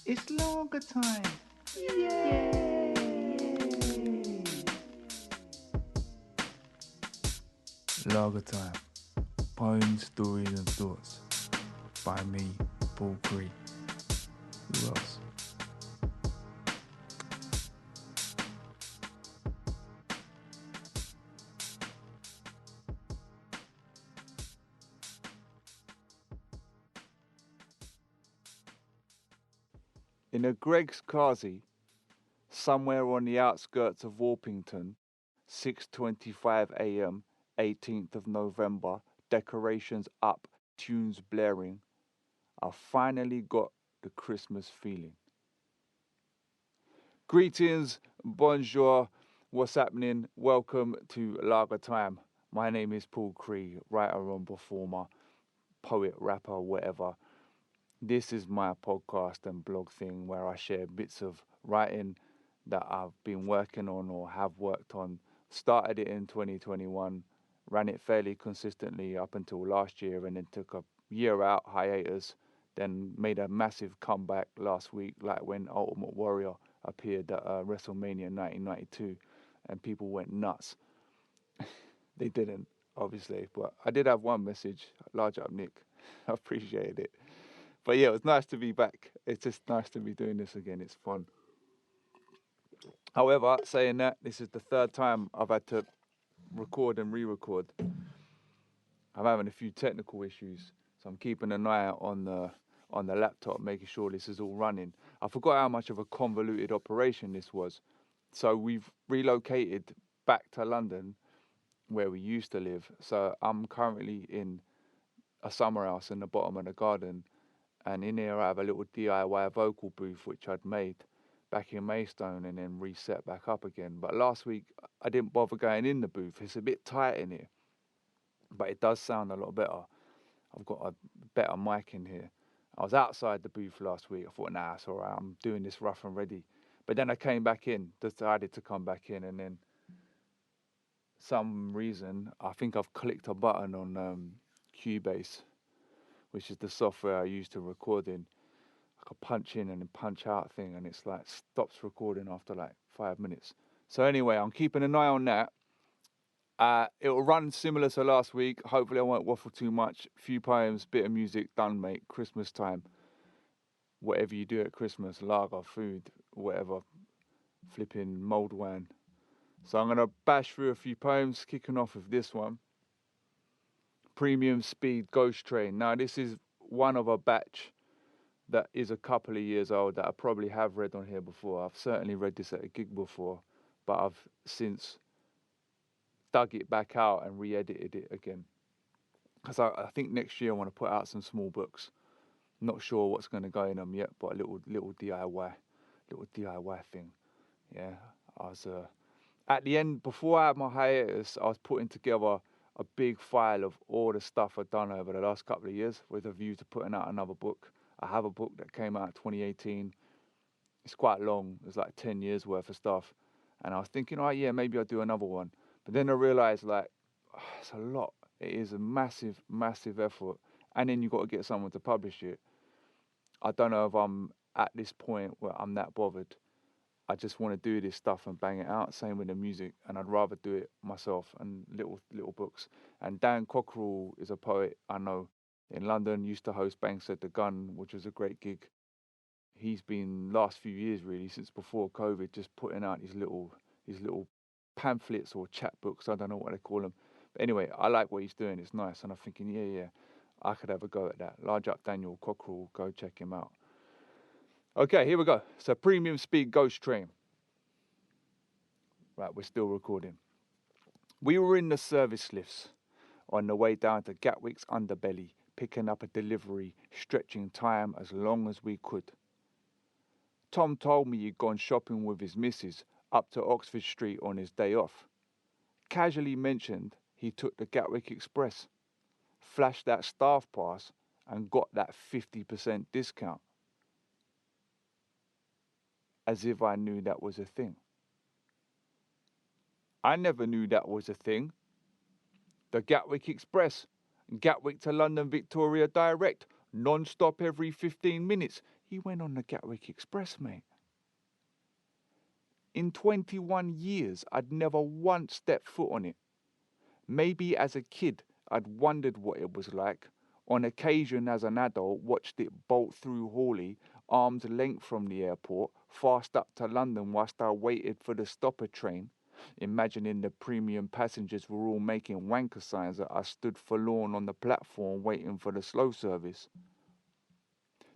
It's longer time. Yay! Lager time. Poems, stories, and thoughts. By me, Paul Gregg. Who else? In a Gregg's Kazi, somewhere on the outskirts of Warpington, 6:25 a.m., 18th of November, decorations up, tunes blaring, I finally got the Christmas feeling. Greetings, bonjour, what's happening? Welcome to Lager Time. My name is Paul Cree, writer and performer, poet, rapper, whatever. This is my podcast and blog thing where I share bits of writing that I've been working on or have worked on. Started it in 2021, ran it fairly consistently up until last year, and then took a year out hiatus. Then made a massive comeback last week, like when Ultimate Warrior appeared at WrestleMania 1992, and people went nuts. They didn't, obviously, but I did have one message. Large up, Nick. I appreciated it. But yeah, it was nice to be back. It's just nice to be doing this again. It's fun. However, saying that, this is the third time I've had to record and re-record. I'm having a few technical issues, so I'm keeping an eye out on the laptop, making sure this is all running. I forgot how much of a convoluted operation this was. So we've relocated back to London, where we used to live. So I'm currently in a summer house in the bottom of the garden, and in here I have a little DIY vocal booth which I'd made back in Maidstone and then reset back up again. But last week I didn't bother going in the booth. It's a bit tight in here, but it does sound a lot better. I've got a better mic in here. I was outside the booth last week. I thought, nah, it's all right. I'm doing this rough and ready. But then I came back in, decided to come back in, and then some reason I think I've clicked a button on Cubase, which is the software I use to record in. Like a punch in and then punch out thing, and it's like stops recording after like 5 minutes. So anyway, I'm keeping an eye on that. It'll run similar to last week. Hopefully I won't waffle too much. Few poems, bit of music, done, mate. Christmas time. Whatever you do at Christmas, lager, food, whatever. Flipping mulled wine. So I'm going to bash through a few poems, kicking off with this one. Premium Speed Ghost Train. Now this is one of a batch that is a couple of years old that I probably have read on here before. I've certainly read this at a gig before, but I've since dug it back out and re-edited it again. Because I think next year I want to put out some small books. Not sure what's going to go in them yet, but a little DIY thing. Yeah, I was at the end, before I had my hiatus, I was putting together a big file of all the stuff I've done over the last couple of years with a view to putting out another book. I have a book that came out in 2018. It's quite long. It's like 10 years worth of stuff. And I was thinking, oh yeah, maybe I'll do another one. But then I realized like, it's a lot. It is a massive, massive effort. And then you've got to get someone to publish it. I don't know if I'm at this point where I'm that bothered. I just want to do this stuff and bang it out. Same with the music, and I'd rather do it myself and little books. And Dan Cockerell is a poet I know in London. Used to host Banks at the Gun, which was a great gig. He's been last few years really since before COVID, just putting out these little pamphlets or chat books. I don't know what they call them. But anyway, I like what he's doing. It's nice, and I'm thinking, yeah, I could have a go at that. Large up Daniel Cockerell, go check him out. Okay, here we go. So Premium Speed Ghost Train. Right, we're still recording. We were in the service lifts on the way down to Gatwick's underbelly, picking up a delivery, stretching time as long as we could. Tom told me he'd gone shopping with his missus up to Oxford Street on his day off. Casually mentioned he took the Gatwick Express, flashed that staff pass and got that 50% discount. As if I knew that was a thing. I never knew that was a thing. The Gatwick Express, Gatwick to London Victoria direct, non-stop every 15 minutes. He went on the Gatwick Express, mate. In 21 years, I'd never once stepped foot on it. Maybe as a kid, I'd wondered what it was like. On occasion, as an adult, watched it bolt through Hawley, arm's length from the airport, fast up to London whilst I waited for the stopper train, imagining the premium passengers were all making wanker signs that I stood forlorn on the platform waiting for the slow service.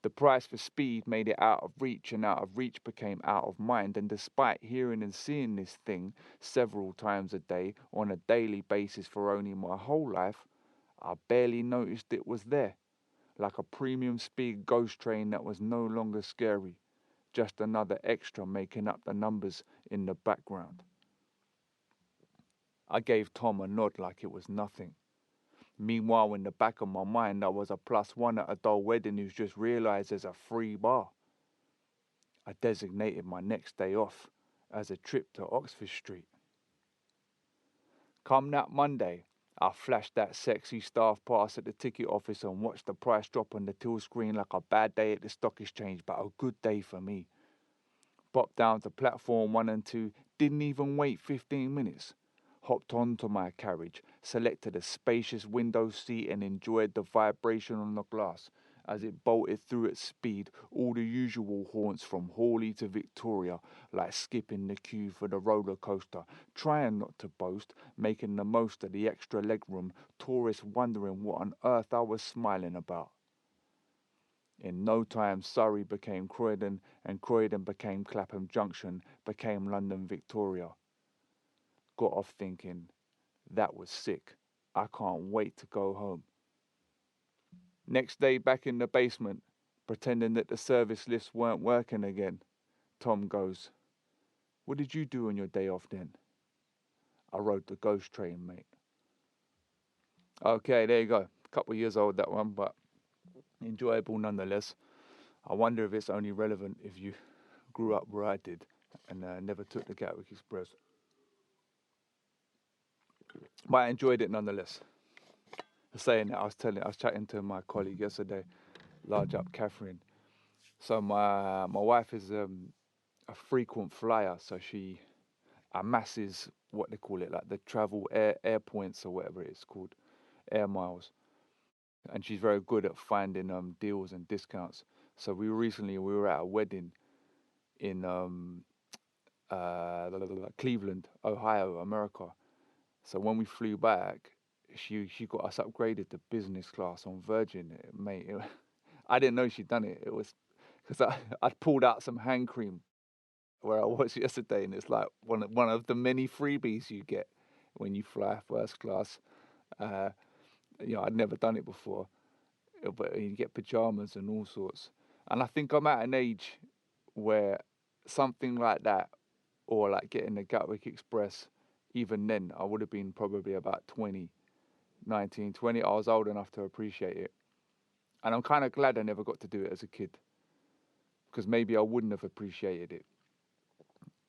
The price for speed made it out of reach, and out of reach became out of mind, and despite hearing and seeing this thing several times a day on a daily basis for only my whole life, I barely noticed it was there, like a premium speed ghost train that was no longer scary, just another extra making up the numbers in the background. I gave Tom a nod like it was nothing. Meanwhile, in the back of my mind, I was a +1 at a dull wedding who's just realised there's a free bar. I designated my next day off as a trip to Oxford Street. Come that Monday, I flashed that sexy staff pass at the ticket office and watched the price drop on the till screen like a bad day at the stock exchange, but a good day for me. Bopped down to platform 1 and 2, didn't even wait 15 minutes. Hopped onto my carriage, selected a spacious window seat and enjoyed the vibration on the glass as it bolted through at speed, all the usual haunts from Hawley to Victoria, like skipping the queue for the roller coaster, trying not to boast, making the most of the extra legroom, tourists wondering what on earth I was smiling about. In no time, Surrey became Croydon, and Croydon became Clapham Junction, became London Victoria. Got off thinking, that was sick. I can't wait to go home. Next day, back in the basement, pretending that the service lifts weren't working again. Tom goes, "What did you do on your day off then?" "I rode the ghost train, mate." Okay, there you go. Couple of years old, that one, but enjoyable nonetheless. I wonder if it's only relevant if you grew up where I did and never took the Gatwick Express. But I enjoyed it nonetheless. Saying that, I was chatting to my colleague yesterday, large up Catherine. So my wife is a frequent flyer, so she amasses what they call it, like the travel air points or whatever it's called, air miles. And she's very good at finding deals and discounts. So we were at a wedding in Cleveland, Ohio, America. So when we flew back, she got us upgraded to business class on Virgin, mate. I didn't know she'd done it. It was because I'd pulled out some hand cream where I was yesterday, and it's like one of the many freebies you get when you fly first class. I'd never done it before, but you get pajamas and all sorts. And I think I'm at an age where something like that, or like getting the Gatwick Express, even then I would have been probably about 20, 19, 20. I was old enough to appreciate it. And I'm kind of glad I never got to do it as a kid, because maybe I wouldn't have appreciated it.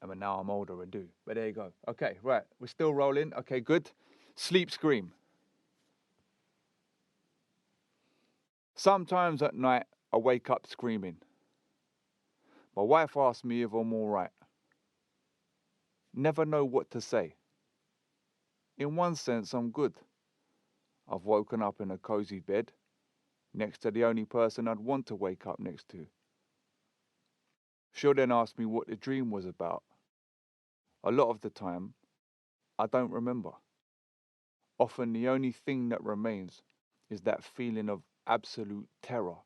I mean, now I'm older and do. But there you go. Okay, right. We're still rolling. Okay, good. Sleep scream. Sometimes at night, I wake up screaming. My wife asks me if I'm all right. Never know what to say. In one sense, I'm good. I've woken up in a cozy bed, next to the only person I'd want to wake up next to. She'll then ask me what the dream was about. A lot of the time, I don't remember. Often the only thing that remains is that feeling of absolute terror.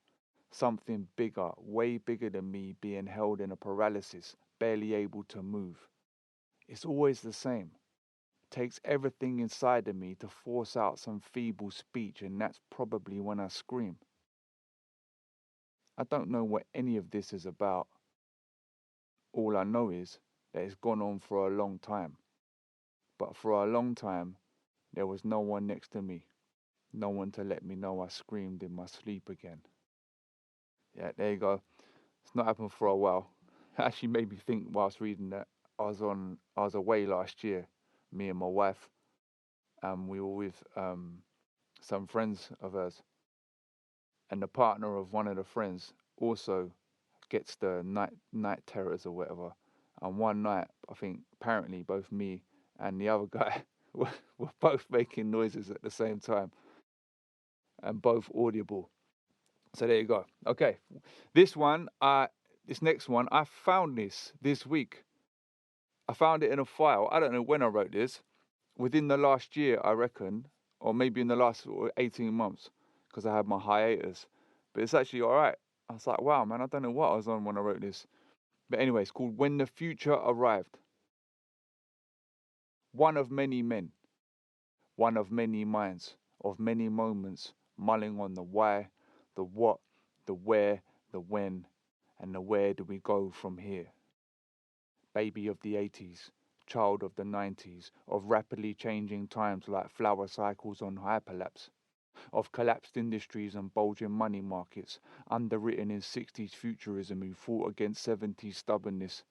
Something bigger, way bigger than me, being held in a paralysis, barely able to move. It's always the same. It takes everything inside of me to force out some feeble speech, and that's probably when I scream. I don't know what any of this is about. All I know is that it's gone on for a long time. But for a long time, there was no one next to me. No one to let me know I screamed in my sleep again. Yeah, there you go. It's not happened for a while. It actually made me think whilst reading that I was away last year, me and my wife, and we were with some friends of hers, and the partner of one of the friends also gets the night terrors or whatever. And one night, I think apparently both me and the other guy were both making noises at the same time, and both audible. So there you go. Okay, this next one, I found this week. I found it in a file. I don't know when I wrote this. Within the last year, I reckon, or maybe in the last 18 months, because I had my hiatus. But it's actually all right. I was like, wow, man, I don't know what I was on when I wrote this. But anyway, it's called When the Future Arrived. One of many men, one of many minds, of many moments, mulling on the why, the what, the where, the when, and the where do we go from here. Baby of the 80s, child of the 90s, of rapidly changing times like flower cycles on hyperlapse, of collapsed industries and bulging money markets, underwritten in 60s futurism who fought against 70s stubbornness,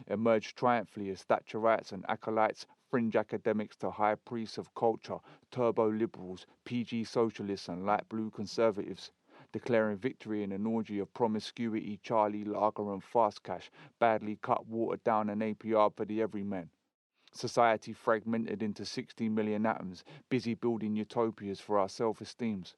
emerged triumphantly as Thatcherites and acolytes, fringe academics to high priests of culture, turbo liberals, PG socialists and light blue conservatives, declaring victory in an orgy of promiscuity, Charlie, lager and fast cash, badly cut, watered down and APR for the everyman. Society fragmented into 60 million atoms, busy building utopias for our self-esteems.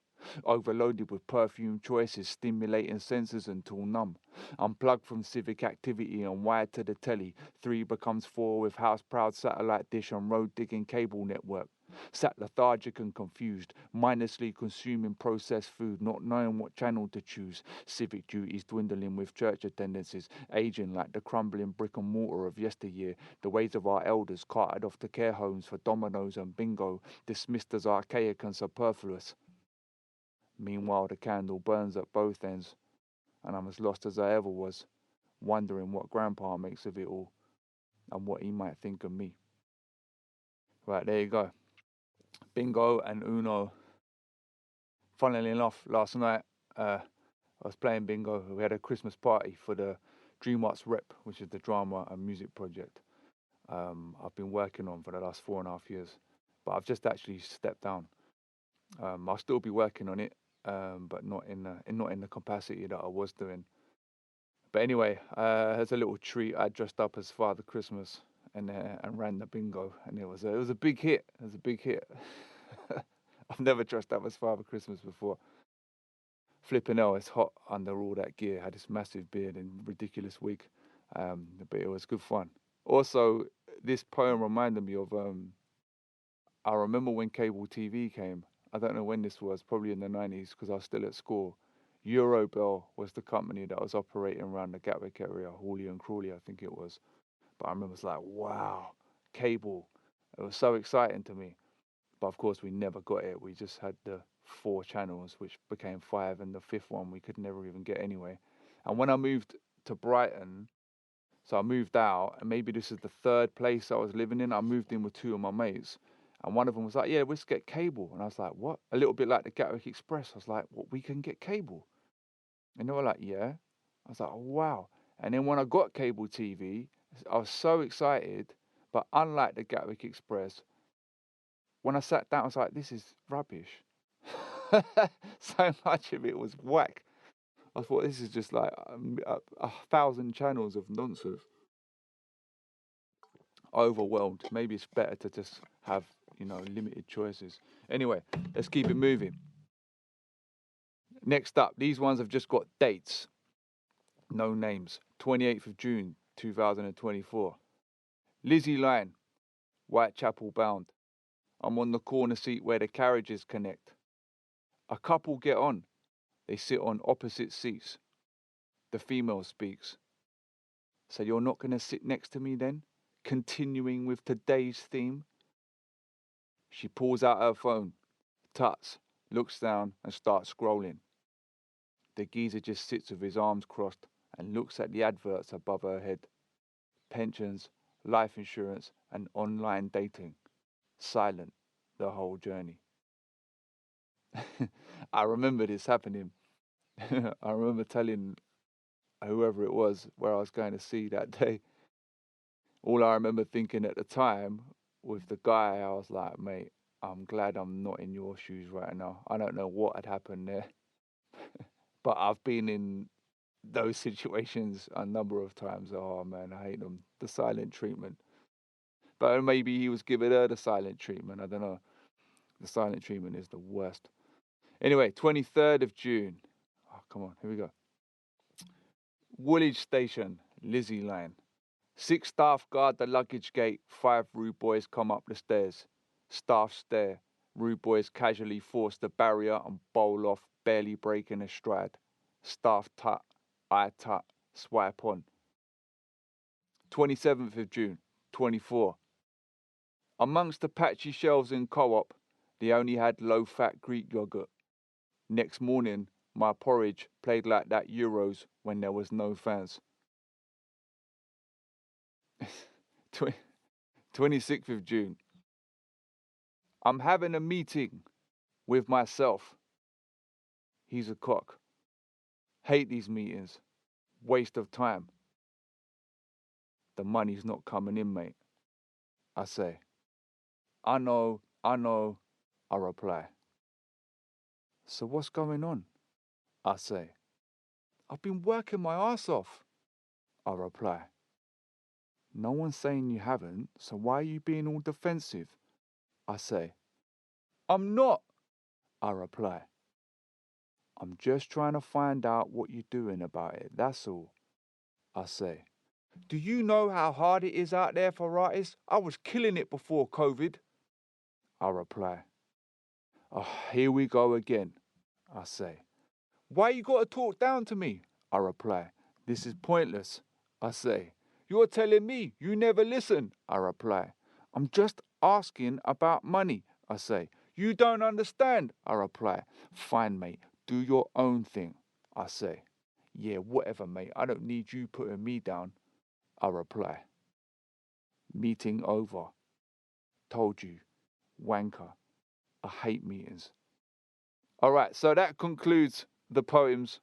Overloaded with perfume choices, stimulating senses until numb. Unplugged from civic activity and wired to the telly. 3 becomes 4 with house-proud satellite dish and road-digging cable network. Sat lethargic and confused, mindlessly consuming processed food, not knowing what channel to choose. Civic duties dwindling with church attendances, aging like the crumbling brick and mortar of yesteryear. The ways of our elders carted off to care homes for dominoes and bingo, dismissed as archaic and superfluous. Meanwhile, the candle burns at both ends, and I'm as lost as I ever was, wondering what Grandpa makes of it all, and what he might think of me. Right, there you go. Bingo and Uno. Funnily enough, last night I was playing bingo. We had a Christmas party for the Dream Arts Rep, which is the drama and music project I've been working on for the last 4.5 years. But I've just actually stepped down. I'll still be working on it, but not in the capacity that I was doing. But anyway, as a little treat, I dressed up as Father Christmas and ran the bingo, and it was a big hit. It was a big hit. I've never dressed up as Father Christmas before. Flipping hell, it's hot under all that gear. I had this massive beard and ridiculous wig, but it was good fun. Also, this poem reminded me of. I remember when cable TV came. I don't know when this was, probably in the 90s, because I was still at school. Eurobell was the company that was operating around the Gatwick area, Hawley and Crawley, I think it was. But I remember it's like, wow, cable. It was so exciting to me. But of course, we never got it. We just had the 4 channels, which became 5, and the 5th one we could never even get anyway. And when I moved to Brighton, so I moved out, and maybe this is the 3rd place I was living in. I moved in with 2 of my mates. And one of them was like, yeah, let's get cable. And I was like, what? A little bit like the Gatwick Express. I was like, what, we can get cable? And they were like, yeah. I was like, oh, wow. And then when I got cable TV, I was so excited. But unlike the Gatwick Express, when I sat down, I was like, this is rubbish. So much of it was whack. I thought, this is just like 1,000 channels of nonsense. Overwhelmed. Maybe it's better to just have, limited choices. Anyway, let's keep it moving. Next up, these ones have just got dates. No names. 28th of June, 2024. Lizzie Line, Whitechapel bound. I'm on the corner seat where the carriages connect. A couple get on. They sit on opposite seats. The female speaks. So you're not going to sit next to me then? Continuing with today's theme? She pulls out her phone, tuts, looks down and starts scrolling. The geezer just sits with his arms crossed and looks at the adverts above her head. Pensions, life insurance and online dating. Silent the whole journey. I remember this happening. I remember telling whoever it was where I was going to see that day. All I remember thinking at the time with the guy, I was like, mate, I'm glad I'm not in your shoes right now. I don't know what had happened there. But I've been in those situations a number of times. Oh man, I hate them. The silent treatment. But maybe he was giving her the silent treatment. I don't know. The silent treatment is the worst. Anyway, 23rd of June. Oh, come on, here we go. Woolwich Station, Lizzie Line. 6 staff guard the luggage gate. 5 rude boys come up the stairs. Staff stare. Rude boys casually force the barrier and bowl off, barely breaking a stride. Staff tut, I tut, swipe on. 27th of June, 24. Amongst the patchy shelves in Co-op, they only had low-fat Greek yogurt. Next morning, my porridge played like that Euros when there was no fans. 26th of June. I'm having a meeting with myself. He's a cock. Hate these meetings. Waste of time. The money's not coming in, mate. I say. I know, I reply. So what's going on? I say. I've been working my ass off. I reply. No one's saying you haven't, so why are you being all defensive? I say. I'm not. I reply. I'm just trying to find out what you're doing about it, that's all. I say. Do you know how hard it is out there for artists? I was killing it before COVID. I reply. Oh, here we go again. I say. Why you got to talk down to me? I reply. This is pointless. I say. You're telling me you never listen. I reply. I'm just asking about money. I say. You don't understand. I reply. Fine, mate. Do your own thing. I say. Yeah, whatever, mate. I don't need you putting me down. I reply. Meeting over. Told you. Wanker. I hate meetings. All right, so that concludes the poems.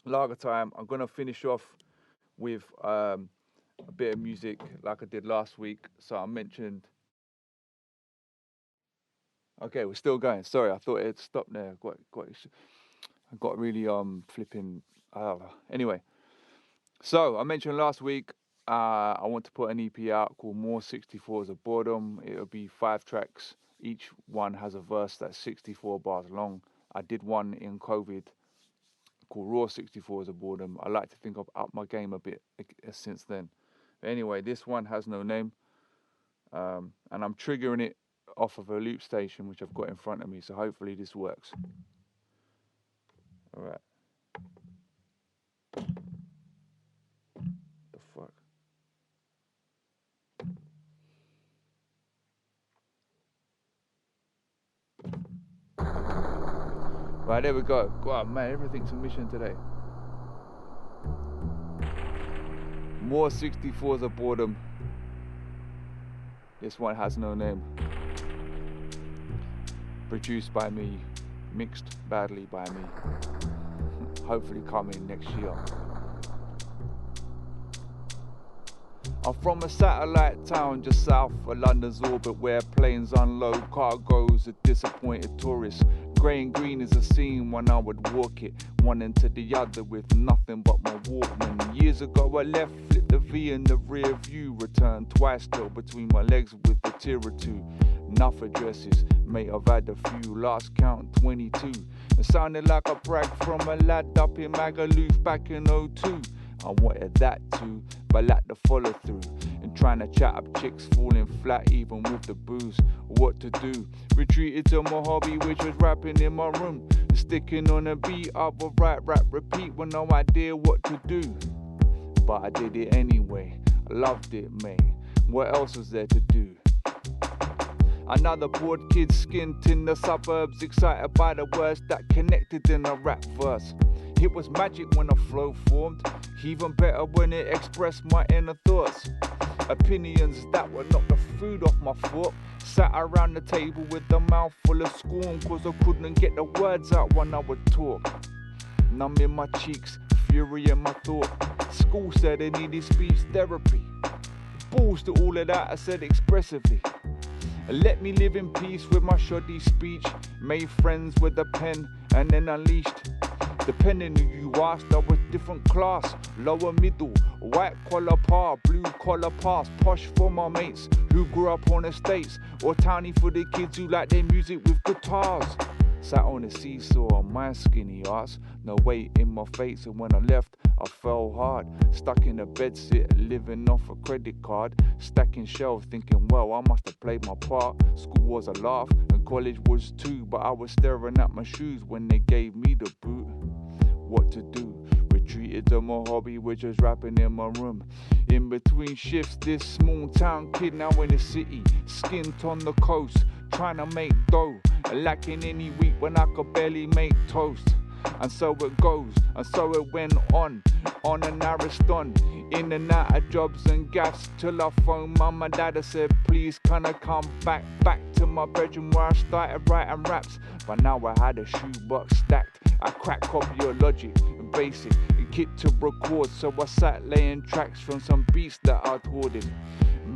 Lager time. I'm going to finish off with a bit of music like I did last week. So I mentioned... Okay, we're still going. Sorry, I thought it had stopped there. I got really flipping... Anyway, so I mentioned last week I want to put an EP out called More 64s of Boredom. It'll be 5 tracks. Each one has a verse that's 64 bars long. I did one in COVID called Raw 64s of Boredom. I like to think I've upped my game a bit since then. But anyway, this one has no name. And I'm triggering it off of a loop station, which I've got in front of me. So hopefully this works. All right. The fuck? Right, there we go. God, man, everything's a mission today. More 64s of Boredom. This one has no name. Produced by me, mixed badly by me. Hopefully coming next year. I'm from a satellite town just south of London's orbit, where planes unload cargoes of disappointed tourists. Grey and green is a scene when I would walk it, one into the other with nothing but my Walkman. Years ago I left, flipped the V in the rear view, returned twice still between my legs with a tear or two. Enough addresses, mate, I've had a few, last count 22. It sounded like a brag from a lad up in Magaluf back in 02. I wanted that too, but lacked the follow through. And trying to chat up chicks, falling flat even with the booze. What to do? Retreated to my hobby, which was rapping in my room. Sticking on a beat, I would write, rap, repeat with no idea what to do. But I did it anyway, I loved it, mate. What else was there to do? Another bored kid skint in the suburbs, excited by the words that connected in a rap verse. It was magic when a flow formed, even better when it expressed my inner thoughts. Opinions that were not the food off my fork. Sat around the table with a mouth full of scorn, cause I couldn't get the words out when I would talk. Numb in my cheeks, fury in my thought. School said I needed speech therapy. Balls to all of that, I said expressively. Let me live in peace with my shoddy speech. Made friends with a pen and then unleashed. Depending who you asked, I was different class. Lower middle, white collar par, blue collar pass. Posh for my mates who grew up on estates, or towny for the kids who like their music with guitars. Sat on a seesaw on my skinny arse, no weight in my face, and when I left I fell hard. Stuck in a bedsit, living off a credit card, stacking shelves, thinking, well, I must have played my part. School was a laugh and college was too, but I was staring at my shoes when they gave me the boot. What to do? Retreated to my hobby, which was rapping in my room. In between shifts, this small town kid now in the city, skint on the coast, trying to make dough, lacking any wheat when I could barely make toast. And so it goes, and so it went on and Ariston, in and out of jobs and gaffs, till I phoned mum and dad. I said, please can I come back to my bedroom where I started writing raps. But now I had a shoebox stacked, I cracked copy of Logic and Basic and kit to record, so I sat laying tracks from some beats that I'd hoarded.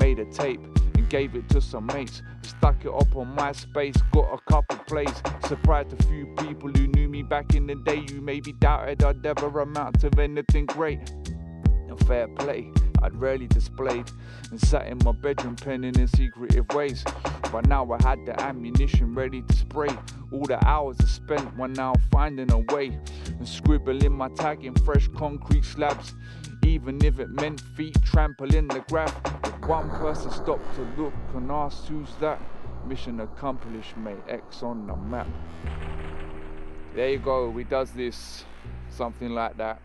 Made a tape and gave it to some mates, stuck it up on MySpace, got a couple plays, surprised a few people who knew me back in the day, who maybe doubted I'd ever amount to anything great. And fair play, I'd rarely displayed, and sat in my bedroom penning in secretive ways. But now I had the ammunition ready to spray. All the hours I spent were now finding a way, and scribbling my tag in fresh concrete slabs, even if it meant feet trampling the graph. If one person stopped to look and asked who's that, mission accomplished, mate, X on the map. There you go, we does this, something like that.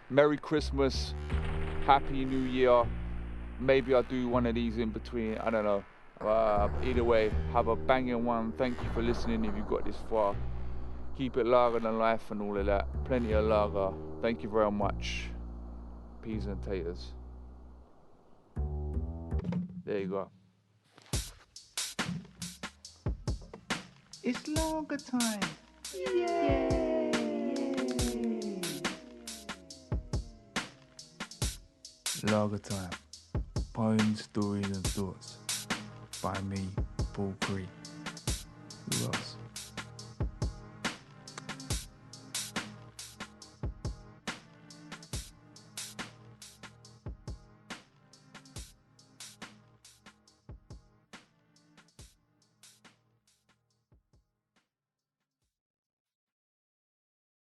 Merry Christmas, Happy New Year. Maybe I'll do one of these in between, I don't know. Either way, have a banging one. Thank you for listening if you got this far. Keep it lager than life and all of that. Plenty of lager. Thank you very much. Peas and taters. There you go. It's lager time. Yay! Lager time. Poems, stories and thoughts. By me,